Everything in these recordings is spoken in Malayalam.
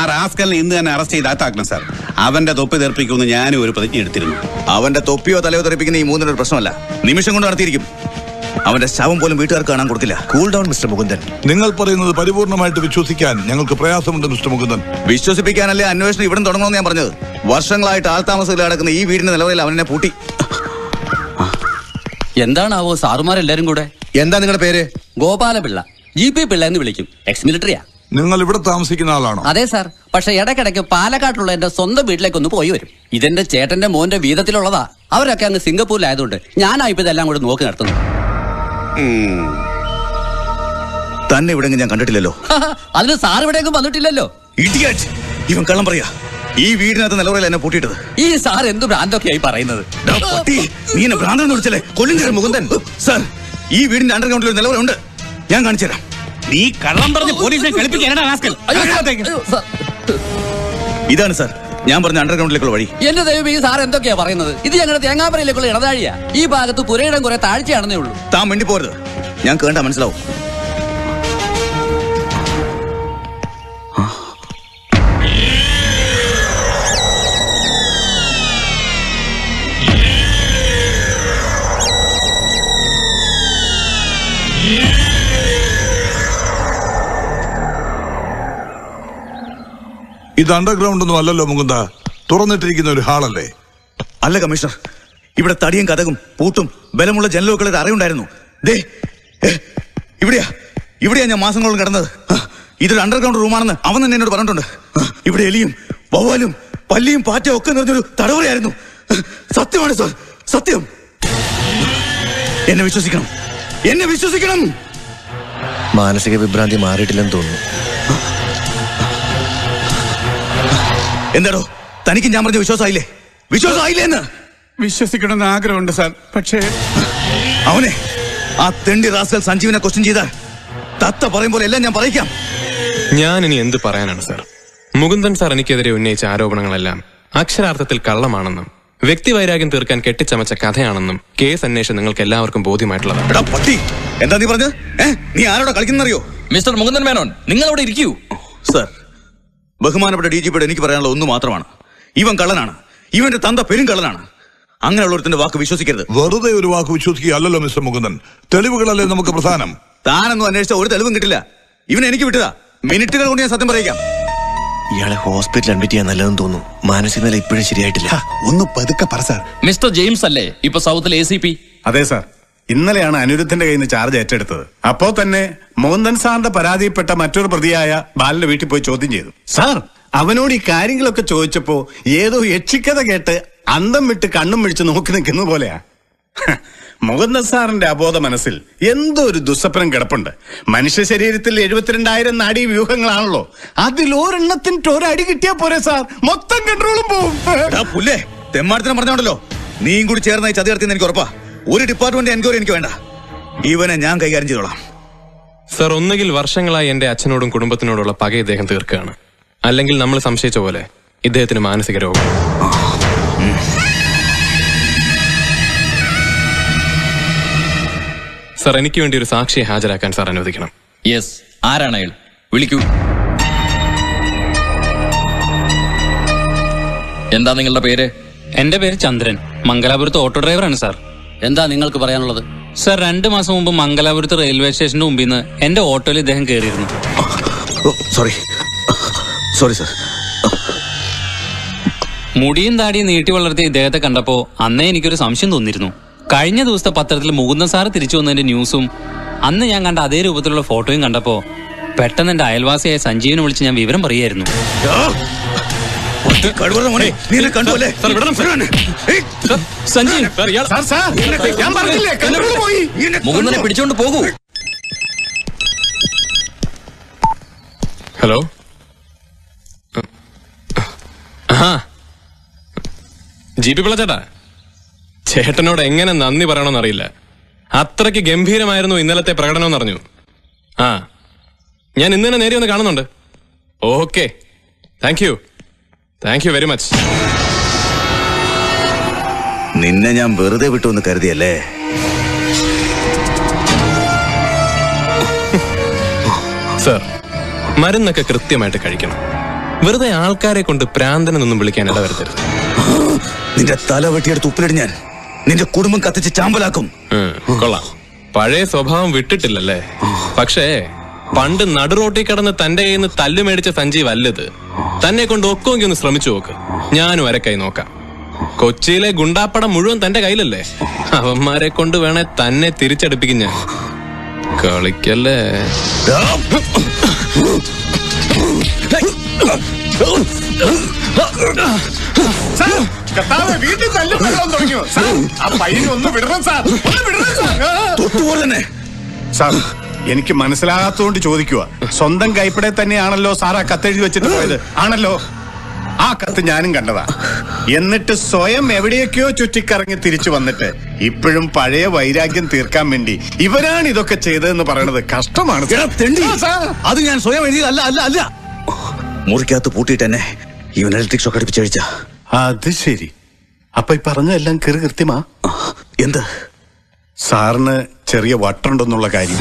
ആ റാസ്കലിനെ ഇന്ന് തന്നെ അറസ്റ്റ് ചെയ്ത് അകത്താക്കണം സാർ. അവന്റെ തൊപ്പി തെറിപ്പിക്കുമെന്ന് ഞാനും ഒരു പ്രതിജ്ഞ എടുത്തിരുന്നു. അവന്റെ തൊപ്പിയോ തലയോ തെറിപ്പിക്കുന്ന ഈ മൂന്നിനൊരു പ്രശ്നമല്ല, നിമിഷം കൊണ്ട് നടത്തിയിരിക്കും. അവന്റെ ശവം പോലും വീട്ടുകാർക്ക് കാണാൻ കൊടുക്കില്ല. Cool down mister Mukundan. നിങ്ങൾ പറയുന്നത് പരിപൂർണമായിട്ട് വിശ്വസിക്കാൻ ഞങ്ങൾക്ക് പ്രയാസമുണ്ട് മിസ്റ്റർ മുകുന്ദൻ. വിശ്വസിപ്പിക്കാനല്ലേ അന്വേഷണം ഇവിടെ തുടങ്ങണമെന്ന് ഞാൻ പറഞ്ഞത്. വർഷങ്ങളായിട്ട് ആൾതാമസത്തിൽ കിടക്കുന്ന ഈ വീടിന്റെ നിലവിൽ അവനെ പൂട്ടി. എന്താണാവോ സാറുമാരെല്ലാരും കൂടെ? എന്താ നിങ്ങളുടെ പേര്? ഗോപാലപിള്ള, GP പിള്ള എന്ന് വിളിക്കും. എക്സ് മിലിറ്ററിയാ. നിങ്ങൾ ഇവിടെ താമസിക്കുന്ന ആളാണോ? അതെ സാർ. പക്ഷെ ഇടയ്ക്കിടയ്ക്ക് പാലക്കാട്ടുള്ള എന്റെ സ്വന്തം വീട്ടിലേക്കൊന്ന് പോയി വരും. ഇതെന്റെ ചേട്ടന്റെ മോന്റെ വീതത്തിലുള്ളതാ. അവരൊക്കെ അങ്ങ് സിംഗപ്പൂരിലായതുകൊണ്ട് ഞാനായിപ്പോ ഇതെല്ലാം കൂടെ നോക്കി നടത്തുന്നു. തന്നെ ഇവിടെ ഞാൻ കണ്ടിട്ടില്ലല്ലോ. അതിന് സാർ ഇവിടേക്കും വന്നിട്ടില്ലല്ലോ. ഇഡിയറ്റ്! ഇവൻ കള്ളം പറയാ. ഈ വീടിനകത്ത് നിലവറയിൽ എന്നെ പൂട്ടിയിട്ടത്. ഈ സാർ എന്ത് ഭ്രാന്തൊക്കെയായി പറയുന്നത്? നീ എന്നെ ഭ്രാന്തെന്ന് വിളിച്ചല്ലേ? കൊല്ലും മുകുന്ദൻ. സാർ, ഈ വീടിന്റെ അണ്ടർഗ്രൗണ്ടിൽ ഒരു നിലവറയുണ്ട്. ഞാൻ കാണിച്ചു തരാം. നീ കള്ളം പറഞ്ഞ് പോലീസിനെ കളിപ്പിക്കാനാ റാസ്കൽ. ഇതാണ് സാർ ഞാൻ പറഞ്ഞ അണ്ടർഗ്രൗണ്ടിലേക്കുള്ള വഴി. എന്റെ ദൈവം, ഈ സാർ എന്തൊക്കെയാ പറയുന്നത്? ഇത് ഞങ്ങളുടെ തേങ്ങാപ്പരയിലേക്കുള്ള ഇടതാഴിയാ. ഈ ഭാഗത്ത് പുരയിടം കുറെ താഴ്ചയാണെന്നേ ഉള്ളൂ. താൻ വേണ്ടി പോരുത്, ഞാൻ കേട്ടാ മനസ്സിലാവും. ഇത് അണ്ടർഗ്രൗണ്ട് ഒന്നും അല്ലല്ലോ മുകുന്ദ, തുറന്നിട്ടിരിക്കുന്ന ഒരു ഹാളല്ലേ? അല്ല കമ്മീഷണർ, ഇവിടെ തടിയും കഥകും പൂട്ടും ബലമുള്ള ജനലുകളുടെ അറയുണ്ടായിരുന്നു. ദേ ഇവിടെയാ ഞാൻ മാസങ്ങളോളം കിടന്നത്. ഇതൊരു അണ്ടർഗ്രൗണ്ട് റൂമാണെന്ന് അവൻ തന്നെ എന്നോട് പറഞ്ഞിട്ടുണ്ട്. ഇവിടെ എലിയും വവ്വാലും പല്ലിയും പാറ്റയും ഒക്കെ നിറഞ്ഞൊരു തടവറയായിരുന്നു. സത്യമാണ് സാർ, സത്യം. എന്നെ വിശ്വസിക്കണം, എന്നെ വിശ്വസിക്കണം. മാനസിക വിഭ്രാന്തി മാറിയിട്ടില്ലെന്ന് തോന്നുന്നു. എന്താടോ തനിക്ക് ഞാൻ പറഞ്ഞ വിശ്വാസമായില്ലേ? വിശ്വാസമായില്ലേ എന്ന്? വിശ്വസിക്കണമെന്ന് ആഗ്രഹമുണ്ട് സാർ, പക്ഷേ അവനെ ആ തെണ്ടി റാസ്കൽ സഞ്ജീവിനെ ക്വസ്റ്റ്യൻ ചെയ്താൽ തത്ത പറയുമ്പോൾ എല്ലാം ഞാൻ പറയിക്കാം. ഞാൻ ഇനി എന്ത് പറയാനാണ് സാർ? മുകുന്ദൻ സാർ എനിക്കെതിരെ ഉന്നയിച്ച ആരോപണങ്ങളെല്ലാം അക്ഷരാർത്ഥത്തിൽ കള്ളമാണെന്നും വ്യക്തിവൈരാഗ്യം തീർക്കാൻ കെട്ടിച്ചമച്ച കഥയാണെന്നും കേസ് അന്വേഷണം നിങ്ങൾക്ക് എല്ലാവർക്കും ബോധ്യമായിട്ടുള്ളതാണ്. എടാ പട്ടി, എന്താ നീ പറഞ്ഞത്? നീ ആരോടാ കളിക്കുന്നറിയോ? മിസ്റ്റർ മുകുന്ദൻ മേനോൻ, നിങ്ങൾ അവിടെ ഇരിക്കൂ. സർ, ബഹുമാനപ്പെട്ട DGPയോട് എനിക്ക് പറയാനുള്ള ഒന്ന് മാത്രമാണ്. ഇവൻ കള്ളനാണ്, ഇവന്റെ തന്ത പെരും കള്ളനാണ്. അങ്ങനെയുള്ളൊരുത്തിന്റെ വാക്ക് വിശ്വസിക്കരുത്. വെറുതെ ഒരു വാക്ക് വിശ്വസിക്കുക അല്ലല്ലോ മിസ്റ്റർ മുകുന്ദൻ, തെളിവുകളല്ലേ നമുക്ക് പ്രധാനം. താനൊന്നും അന്വേഷിച്ച ഒരു തെളിവും കിട്ടില്ല. ഇവനെ എനിക്ക് വിട്ടതാ. മിനിറ്റുകൾ കൊണ്ട് ഞാൻ സത്യം പറയിക്കാം. ഇയാളെ ഹോസ്പിറ്റലിൽ അഡ്മിറ്റ് ചെയ്യാൻ നല്ലതെന്ന് തോന്നുന്നു. മാനസിക നില ഇപ്പോഴും ശരിയായിട്ടില്ല. ഒന്ന് പതുക്കെ പറ സാർ. മിസ്റ്റർ ജെയിംസ് അല്ലേ ഇപ്പൊ സൗത്തിലെ ACP? അതെ സാർ, ഇന്നലെയാണ് അനിരുദ്ധന്റെ കയ്യിൽ നിന്ന് ചാർജ് ഏറ്റെടുത്തത്. അപ്പോ തന്നെ മോഹൻദൻ സാറിന്റെ പരാതിയിൽപ്പെട്ട മറ്റൊരു പ്രതിയായ ബാലന്റെ വീട്ടിൽ പോയി ചോദ്യം ചെയ്തു. സാർ, അവനോട് ഈ കാര്യങ്ങളൊക്കെ ചോദിച്ചപ്പോ ഏതോ യക്ഷിക്കഥ കേട്ട് അന്തം വിട്ട് കണ്ണും മിഴിച്ച് നോക്കി നിൽക്കുന്ന പോലെയാ. മോഹൻദൻ സാറിന്റെ അബോധ മനസ്സിൽ എന്തോ ഒരു ദുസ്വപ്നം കിടപ്പുണ്ട്. മനുഷ്യ ശരീരത്തിൽ 72,000 നാഡീ വ്യൂഹങ്ങളാണല്ലോ. അതിലൊരെണ്ണത്തിന് ഒരടി കിട്ടിയാ പോരെ സാർ, മൊത്തം കൺട്രോളും പോവും. പുല്ലേ, തെമ്മാടത്തിനും പറഞ്ഞോണ്ടല്ലോ. നീയും കൂടി ചേർന്ന ചതി നടത്തിയെന്ന് എനിക്ക് ഉറപ്പാ. ഒരു ഡിപ്പാർട്ട്മെന്റ് എൻക്വയറി എനിക്ക് വേണ്ട. ഇവനെ ഞാൻ കൈകാര്യം ചെയ്തോളാം. സർ, ഒന്നുകിൽ വർഷങ്ങളായി എന്റെ അച്ഛനോടും കുടുംബത്തിനോടുള്ള പക ഇദ്ദേഹം തീർക്കുകയാണ്, അല്ലെങ്കിൽ നമ്മൾ സംശയിച്ച പോലെ ഇദ്ദേഹത്തിന് മാനസിക രോഗം. സർ, എനിക്ക് വേണ്ടി ഒരു സാക്ഷിയെ ഹാജരാക്കാൻ സാർ അനുവദിക്കണം. യെസ്, ആരാണ് അയാൾ? വിളിക്കൂ. എന്താ നിങ്ങളുടെ പേര്? എന്റെ പേര് ചന്ദ്രൻ, മംഗലാപുരത്ത് ഓട്ടോ ഡ്രൈവറാണ് സാർ. എന്താ നിങ്ങൾക്ക് പറയാനുള്ളത്? സാർ, 2 മാസം മുമ്പ് മംഗലാപുരത്ത് റെയിൽവേ സ്റ്റേഷന്റെ മുമ്പിൽ നിന്ന് എന്റെ ഓട്ടോയിൽ ഇദ്ദേഹം കയറിയിരുന്നു. Sorry sir. മുടിയും താടിയും നീട്ടി വളർത്തിയ ഇദ്ദേഹത്തെ കണ്ടപ്പോ അന്നേ എനിക്കൊരു സംശയം തോന്നിയിരുന്നു. കഴിഞ്ഞ ദിവസത്തെ പത്രത്തിൽ മുകുന്ദൻ സാറ് തിരിച്ചു വന്നതിന്റെ ന്യൂസും അന്ന് ഞാൻ കണ്ട അതേ രൂപത്തിലുള്ള ഫോട്ടോയും കണ്ടപ്പോ പെട്ടെന്ന് എന്റെ അയൽവാസിയായ സഞ്ജീവിനെ വിളിച്ച് ഞാൻ വിവരം പറയായിരുന്നു. മുകുന്ദനെ പിടിച്ചോണ്ട് പോകൂ. ഹലോ. GP പിള്ള ചേട്ടാ, ചേട്ടനോട് എങ്ങനെ നന്ദി പറയണമെന്നറിയില്ല. അത്രയ്ക്ക് ഗംഭീരമായിരുന്നു ഇന്നലത്തെ പ്രകടനം എന്നറിഞ്ഞു. ഞാൻ ഇന്ന് തന്നെ നേരെ ഒന്ന് കാണുന്നുണ്ട്. Okay, thank you very much. നിന്നെ ഞാൻ വെറുതെ വിട്ടു എന്ന് കരുതിയല്ലേ? സർ, മരുന്നൊക്കെ കൃത്യമായിട്ട് കഴിക്കണം. വെറുതെ ആൾക്കാരെ കൊണ്ട് പ്രാന്തനെന്നൊന്നും വിളിക്കാൻ ഇടവരുത്തരുത്. നിന്റെ തല വെട്ടിയെടുത്ത് ഉപ്പിലിട്ട് ഞാൻ നിന്റെ കുടുംബം കത്തിച്ച് ചാമ്പലാക്കും. കൊള്ളാം, പഴയ സ്വഭാവം വിട്ടിട്ടില്ലല്ലേ? പക്ഷേ പണ്ട് നടുറോട്ടിൽ കിടന്ന് തന്റെ കയ്യിൽ നിന്ന് തല്ലു മേടിച്ച സഞ്ജീവ് അല്ലത്. തന്നെ കൊണ്ട് ഒക്കെങ്കിൽ ഒന്ന് ശ്രമിച്ചു നോക്ക്, ഞാനും അരക്കൈ നോക്കാം. കൊച്ചിയിലെ ഗുണ്ടാപ്പടം മുഴുവൻ തന്റെ കയ്യിലല്ലേ? അവന്മാരെ കൊണ്ട് വേണേ തന്നെ തിരിച്ചടിപ്പിക്കും ഞാൻ. കളിക്കല്ലേ? വീട്ടിൽ തല്ലുകൊള്ളാൻ തുടങ്ങിയോ? ആ പയ്യനെ ഒന്ന് വിടണം സാർ, ഒന്ന് വിടണം സാർ. തൊട്ടുപോലെ തന്നെ സാർ, എനിക്ക് മനസ്സിലാകാത്തതുകൊണ്ട് ചോദിക്കുക. സ്വന്തം കൈപ്പടെ തന്നെയാണല്ലോ സാർ ആ കത്തെഴുതി വെച്ചിട്ട് പോയത്? ആണല്ലോ. ആ കത്ത് ഞാനും കണ്ടതാ. എന്നിട്ട് സ്വയം എവിടെയൊക്കെയോ ചുറ്റിക്കറങ്ങി തിരിച്ചു വന്നിട്ട് ഇപ്പോഴും പഴയ വൈരാഗ്യം തീർക്കാൻ വേണ്ടി ഇവരാണ് ഇതൊക്കെ ചെയ്തതെന്ന് പറയണത് കഷ്ടമാണ്. അത് ഞാൻ സ്വയം എഴുതിയതല്ല. അല്ല അല്ല മുറിക്കകത്ത് പൂട്ടിയിട്ട് തന്നെ ഇവൻ ഇലക്ട്രിക് ഷോക്ക് അടിപ്പിച്ചഴിച്ച. അത് ശരി. അപ്പൊ ഈ പറഞ്ഞെല്ലാം കൃത്യമാ? എന്ത്? സാറിന് ചെറിയ വട്ടുണ്ടെന്നുള്ള കാര്യം.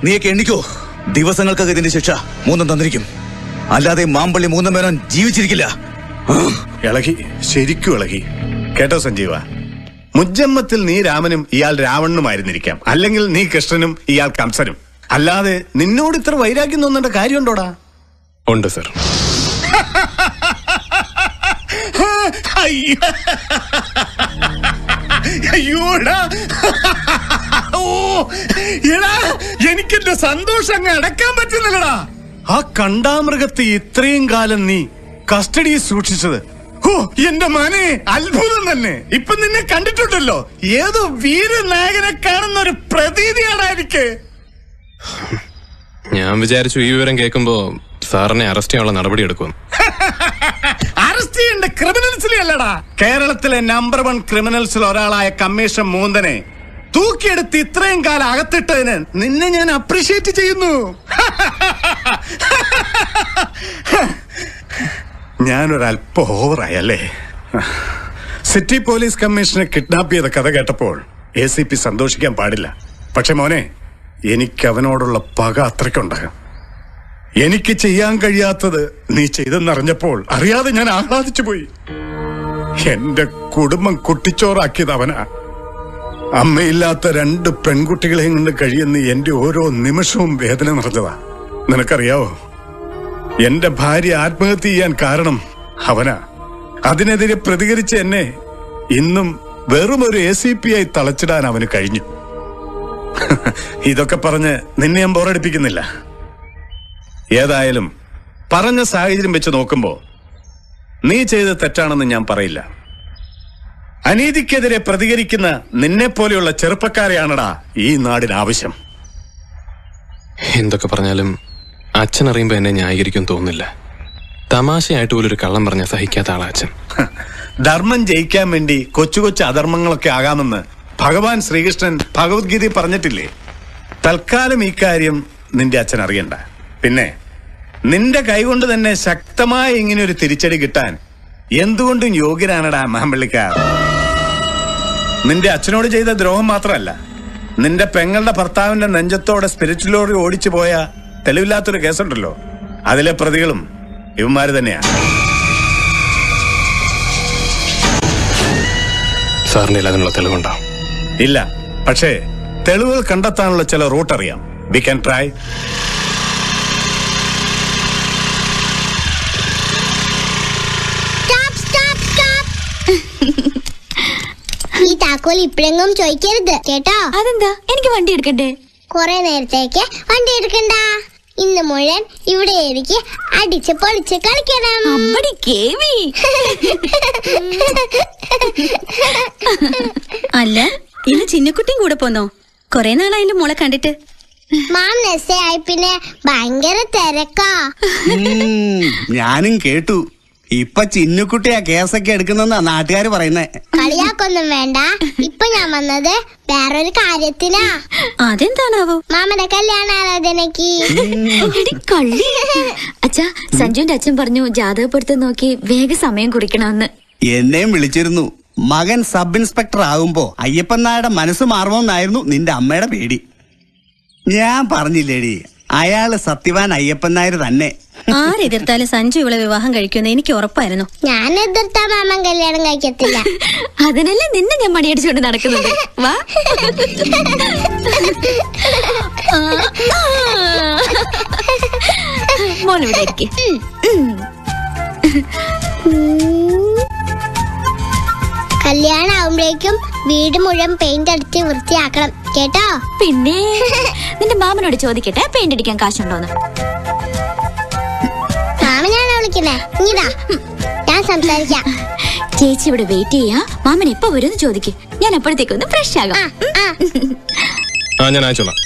നീയൊക്കെ എണ്ണിക്കോ. ദിവസങ്ങൾക്കൊക്കെ ഇതിന്റെ ശിക്ഷ മൂന്നും തന്നിരിക്കും. അല്ലാതെ മാമ്പള്ളി മൂന്നും പേരും ജീവിച്ചിരിക്കില്ല. ഇളകി, ശരിക്കും ഇളകി. കേട്ടോ സഞ്ജീവ, മുജ്ജമ്മത്തിൽ നീ രാമനും ഇയാൾ രാവണനുമായിരുന്നിരിക്കാം, അല്ലെങ്കിൽ നീ കൃഷ്ണനും ഇയാൾ കംസനും. അല്ലാതെ നിന്നോട് ഇത്ര വൈരാഗ്യം തോന്നേണ്ട കാര്യമുണ്ടോടാ? ഉണ്ട് സർ. അയ്യോടാ, എനിക്കെന്റെ സന്തോഷം അങ്ങ് അടക്കാൻ പറ്റുന്നില്ലടാ. ആ കണ്ടാമൃഗത്തെ ഇത്രയും കാലം നീ കസ്റ്റഡിയിൽ സൂക്ഷിച്ചത്, ഓ എന്റെ മോനെ, അത്ഭുതം തന്നെ. ഇപ്പൊ നിന്നെ കണ്ടിട്ടുണ്ടല്ലോ, ഏതോ വീരനായകനെ കാണുന്ന ഒരു പ്രതീതിയാണ് എനിക്ക്. ഞാൻ വിചാരിച്ചു ഈ വിവരം കേൾക്കുമ്പോ സാറിനെ അറസ്റ്റ് ചെയ്യാനുള്ള നടപടി എടുക്കും. അറസ്റ്റ് ചെയ്യേണ്ട ക്രിമിനൽസിലെ അല്ലടാ, കേരളത്തിലെ നമ്പർ 1 ക്രിമിനൽസിൽ ഒരാളായ കമ്മീഷൻ മൂന്തനെ തൂക്കിയെടുത്ത് ഇത്രയും കാലം അകത്തിട്ടതിന് നിന്നെ ഞാൻ അപ്രീഷിയേറ്റ് ചെയ്യുന്നു. ഞാനൊരല്പം ഓവറായല്ലേ? സിറ്റി പോലീസ് കമ്മീഷനെ കിഡ്നാപ്പ് ചെയ്ത കഥ കേട്ടപ്പോൾ ACP സന്തോഷിക്കാൻ പാടില്ല. പക്ഷെ മോനെ, എനിക്ക് അവനോടുള്ള പക അത്രയ്ക്കുണ്ടാകും. എനിക്ക് ചെയ്യാൻ കഴിയാത്തത് നീ ചെയ്തെന്നറിഞ്ഞപ്പോൾ അറിയാതെ ഞാൻ ആഹ്ലാദിച്ചു പോയി. എന്റെ കുടുംബം കുട്ടിച്ചോറാക്കിയത് അവനാ. അമ്മയില്ലാത്ത 2 പെൺകുട്ടികളെയും കൊണ്ട് കഴിയുന്ന എന്റെ ഓരോ നിമിഷവും വേദന നിറഞ്ഞതാ. നിനക്കറിയാവോ, എന്റെ ഭാര്യ ആത്മഹത്യ ചെയ്യാൻ കാരണം അവനാ. അതിനെതിരെ പ്രതികരിച്ച എന്നെ ഇന്നും വെറും ഒരു ACP ആയി തളച്ചിടാൻ അവന് കഴിഞ്ഞു. ഇതൊക്കെ പറഞ്ഞ് നിന്നെ ഞാൻ ബോറടിപ്പിക്കുന്നില്ല. ഏതായാലും പറഞ്ഞ സാഹചര്യം വെച്ച് നോക്കുമ്പോ നീ ചെയ്ത് തെറ്റാണെന്ന് ഞാൻ പറയില്ല. അനീതിക്കെതിരെ പ്രതികരിക്കുന്ന നിന്നെ പോലെയുള്ള ചെറുപ്പക്കാരെയാണടാ ഈ നാടിന് ആവശ്യം. എന്തൊക്കെ പറഞ്ഞാലും അച്ഛൻ അറിയുമ്പോ എന്നെ ന്യായീകരിക്കും തോന്നുന്നില്ല. തമാശയായിട്ട് പോലൊരു കള്ളം പറഞ്ഞ സഹിക്കാത്ത ആളാ അച്ഛൻ. ധർമ്മം ജയിക്കാൻ വേണ്ടി കൊച്ചു കൊച്ചു അധർമ്മങ്ങളൊക്കെ ആകാമെന്ന് ഭഗവാൻ ശ്രീകൃഷ്ണൻ ഭഗവത്ഗീതയിൽ പറഞ്ഞിട്ടില്ലേ? തൽക്കാലം ഈ കാര്യം നിന്റെ അച്ഛൻ അറിയണ്ട. പിന്നെ നിന്റെ കൈകൊണ്ട് തന്നെ ശക്തമായ ഇങ്ങനെ ഒരു തിരിച്ചടി കിട്ടാൻ എന്തുകൊണ്ടും യോഗ്യനാണടാ മാമ്പള്ളിക്കാർ. നിന്റെ അച്ഛനോട് ചെയ്ത ദ്രോഹം മാത്രമല്ല, നിന്റെ പെങ്ങളുടെ ഭർത്താവിന്റെ നെഞ്ചത്തോടെ സ്പിരിച്വൽ ലോറി ഓടിച്ചു പോയ തെളിവില്ലാത്തൊരു കേസുണ്ടല്ലോ, അതിലെ പ്രതികളും ഇവന്മാര് തന്നെയാ. സാറിന് അതിനുള്ള തെളിവുണ്ടോ? ഇല്ല, പക്ഷേ തെളിവുകൾ കണ്ടെത്താനുള്ള ചില റൂട്ട് അറിയാം. We can try. ഈ താക്കോൽ ഇപ്പഴെങ്ങും ചോദിക്കരുത് കേട്ടോ. അതെന്താ? എനിക്ക് വണ്ടി എടുക്കണ്ടേ? കുറെ നേരത്തേക്ക് വണ്ടി എടുക്കണ്ട. ഇന്ന് മുഴുവൻ ഇവിടെ എനിക്ക് അടിച്ച് പൊളിച്ച് കളിക്കണം. അല്ല, ഇന്ന് ചിന്നക്കുട്ടിയും കൂടെ പോന്നോ? കൊറേ നാളായാലും മോളെ കണ്ടിട്ട്. മാം നെസ്സയായി പിന്നെ ഭയങ്കര തിരക്കാ. ഞാനും കേട്ടു. ഇപ്പൊ ചിന്നുകുട്ടിയാ കേസൊക്കെ എടുക്കുന്നെന്നാ നാട്ടുകാര് പറയുന്നേ. കളിയാക്കൊന്നും വേണ്ട. ഇപ്പൊ ഞാൻ വന്നത് വേറൊരു കാര്യത്തിനാ. അതെന്താണാവോ? മാമന്റെ കല്യാണാലോചനക്ക്. അച്ഛാ, സഞ്ജുവിന്റെ അച്ഛൻ പറഞ്ഞു ജാതകപ്പെടുത്തം നോക്കി വേഗം സമയം കുറിക്കണമെന്ന്. എന്നെയും വിളിച്ചിരുന്നു. മകൻ സബ് ഇൻസ്പെക്ടർ ആകുമ്പോ അയ്യപ്പൻ നായരുടെ മനസ്സ് മാറുമോന്നായിരുന്നു നിന്റെ അമ്മയുടെ പേടി. ഞാൻ പറഞ്ഞില്ലേടി, അയാള് സത്യവാൻ അയ്യപ്പൻ നായർ തന്നെ. ആരെതിർത്താലും സഞ്ജു ഇവളെ വിവാഹം കഴിക്കുമെന്ന് എനിക്ക് ഉറപ്പായിരുന്നു. ഞാൻ എതിർത്താ മാമൻ കല്യാണം കഴിക്കത്തില്ല. അതിനല്ലേ നിന്നെ ഞാൻ മടിയടിച്ചുകൊണ്ട് നടക്കുന്നത്. വാ മോളിവിടെ ഇരിക്ക്. കല്യാണം ആവുമ്പോഴേക്കും വീട് മുഴുവൻ പെയിന്റ് അടിച്ച് വൃത്തിയാക്കണം കേട്ടോ. പിന്നെ നിന്റെ മാമനോട് ചോദിക്കട്ടെ പെയിന്റ് അടിക്കാൻ കാശുണ്ടോന്ന്. മാമനാണോ വിളിക്കുന്നേ? ഇതാ ഞാൻ സംസാരിക്കാം. ചേച്ചി ഇവിടെ വെയിറ്റ് ചെയ്യാ. മാമൻ എപ്പോ വരുമെന്ന് ചോദിക്കും. ഞാൻ അപ്പോഴത്തേക്കൊന്ന് ഫ്രഷ് ആകാം. ഞാൻ അയച്ചോളാം.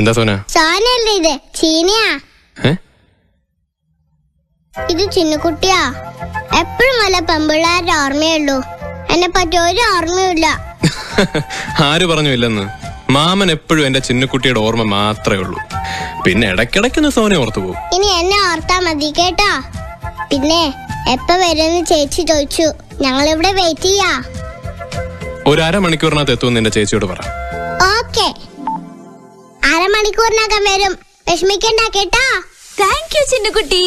എന്താ സോന? സോനല്ലേ ഇത്? ചീനയാ. ഇത് ചിന്നുകുട്ടിയാ. എപ്പോഴും വല്ല പെമ്പിള്ളാരുടെ ഓർമ്മയുള്ളൂ, എന്നെ പറ്റി ഒരു ഓർമ്മയില്ല. ആര് പറഞ്ഞു ഇല്ലെന്ന്? മാമൻ എപ്പോഴും എന്റെ ചിന്നുകുട്ടിയുടെ ഓർമ്മ മാത്രമേ ഉള്ളൂ. പിന്നെ ഇടയ്ക്കിടയ്ക്കൊന്ന് സോനെ ഓർത്തു പോകും. ഇനി എന്നെ ഓർത്താ മതി കേട്ടോ. പിന്നെ എപ്പ വരുമെന്ന് ചേച്ചി ചോദിച്ചു. ഞങ്ങളിവിടെ വെയിറ്റ് ചെയ്യാ. ഒരു അരമണിക്കൂറിനകത്ത് എത്തുമെന്ന് എന്റെ ചേച്ചിയോട് പറ. ഓക്കെ, അരമണിക്കൂറിനകം വരും. വിഷമിക്കണ്ട കേട്ടോ. Thank you Chinnukutty.